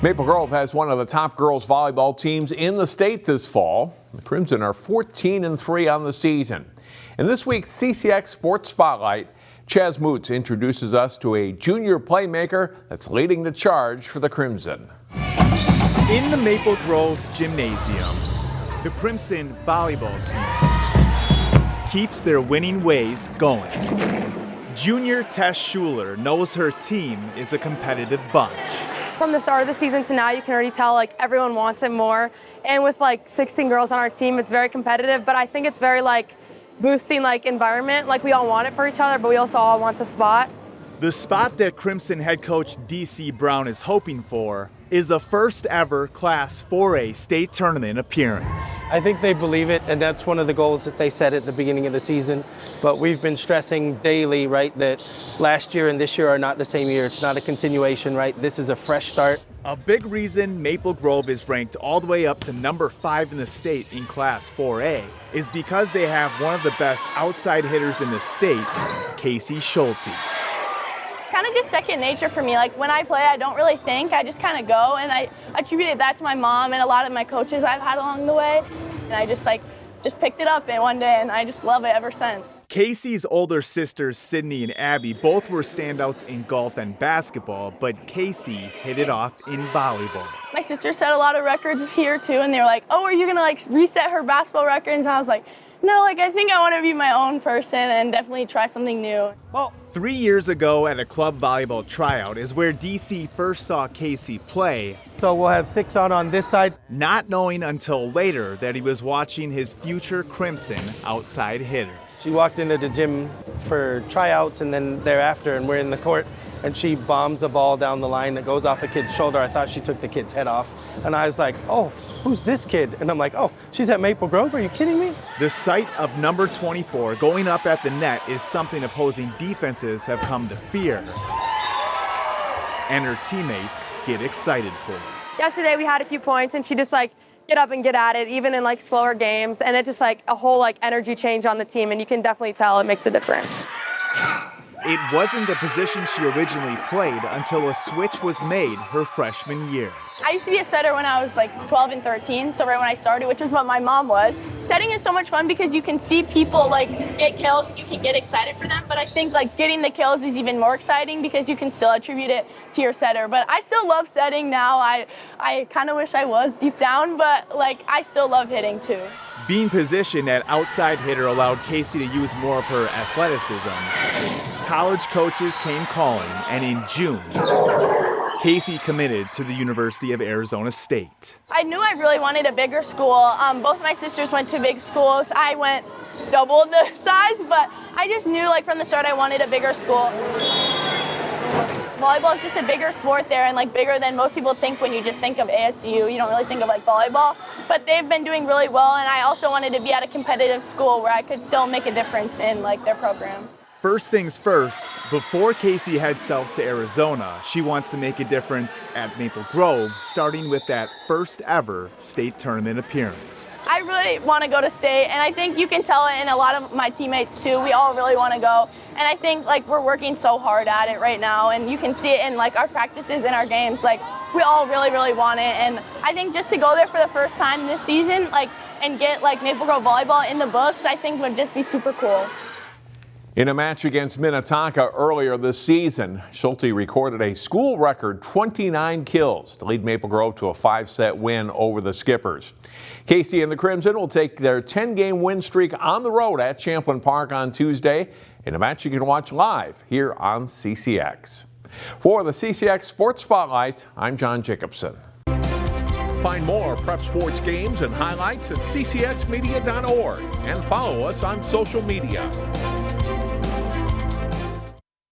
Maple Grove has one of the top girls volleyball teams in the state this fall. The Crimson are 14-3 on the season. In this week's CCX Sports Spotlight, Chaz Mootz introduces us to a junior playmaker that's leading the charge for the Crimson. In the Maple Grove Gymnasium, the Crimson volleyball team keeps their winning ways going. Junior Kacie Schulte knows her team is a competitive bunch. From the start of the season to now, you can already tell everyone wants it more. And with 16 girls on our team, it's very competitive, but I think it's very boosting environment. We all want it for each other, but we also all want the spot. The spot that Crimson head coach DC Brown is hoping for is a first ever Class 4A state tournament appearance. I think they believe it, and that's one of the goals that they set at the beginning of the season. But we've been stressing daily, right, that last year and this year are not the same year. It's not a continuation, right? This is a fresh start. A big reason Maple Grove is ranked all the way up to number 5 in the state in Class 4A is because they have one of the best outside hitters in the state, Kacie Schulte. Kind of just second nature for me. When I play, I don't really think. I just kind of go, and I attributed that to my mom and a lot of my coaches I've had along the way. And I just picked it up in one day, and I just love it ever since. Kacie's older sisters, Sydney and Abby, both were standouts in golf and basketball, but Kacie hit it off in volleyball. My sister set a lot of records here too, and they were like, "Oh, are you gonna reset her basketball records?" And I was like, "No, I think I want to be my own person and definitely try something new." Well, 3 years ago at a club volleyball tryout is where DC first saw Kacie play. So we'll have 6 on this side. Not knowing until later that he was watching his future Crimson outside hitter. She walked into the gym for tryouts and then thereafter, and we're in the court, and she bombs a ball down the line that goes off a kid's shoulder. I thought she took the kid's head off. And I was like, "Oh, who's this kid?" And I'm like, "Oh, she's at Maple Grove? Are you kidding me?" The sight of number 24 going up at the net is something opposing defenses have come to fear. And her teammates get excited for her. Yesterday we had a few points, and she just get up and get at it, even in slower games. And it's just a whole energy change on the team, and you can definitely tell it makes a difference. It wasn't the position she originally played until a switch was made her freshman year. I used to be a setter when I was 12 and 13, so right when I started, which is what my mom was. Setting is so much fun because you can see people get kills and you can get excited for them, but I think getting the kills is even more exciting because you can still attribute it to your setter. But I still love setting now. I kind of wish I was deep down, but I still love hitting too. Being positioned at outside hitter allowed Kacie to use more of her athleticism. College coaches came calling, and in June, Kacie committed to the University of Arizona State. I knew I really wanted a bigger school. Both my sisters went to big schools. I went double the size, but I just knew from the start I wanted a bigger school. Volleyball is just a bigger sport there, and bigger than most people think when you just think of ASU. You don't really think of volleyball, but they've been doing really well, and I also wanted to be at a competitive school where I could still make a difference in their program. First things first, before Kacie heads south to Arizona, she wants to make a difference at Maple Grove, starting with that first ever state tournament appearance. I really want to go to state, and I think you can tell it in a lot of my teammates too. We all really want to go, and I think we're working so hard at it right now, and you can see it in our practices and our games. We all really, really want it, and I think just to go there for the first time this season, and get Maple Grove volleyball in the books, I think would just be super cool. In a match against Minnetonka earlier this season, Schulte recorded a school record 29 kills to lead Maple Grove to a 5-set win over the Skippers. Kacie and the Crimson will take their 10-game win streak on the road at Champlin Park on Tuesday in a match you can watch live here on CCX. For the CCX Sports Spotlight, I'm John Jacobson. Find more prep sports games and highlights at ccxmedia.org and follow us on social media.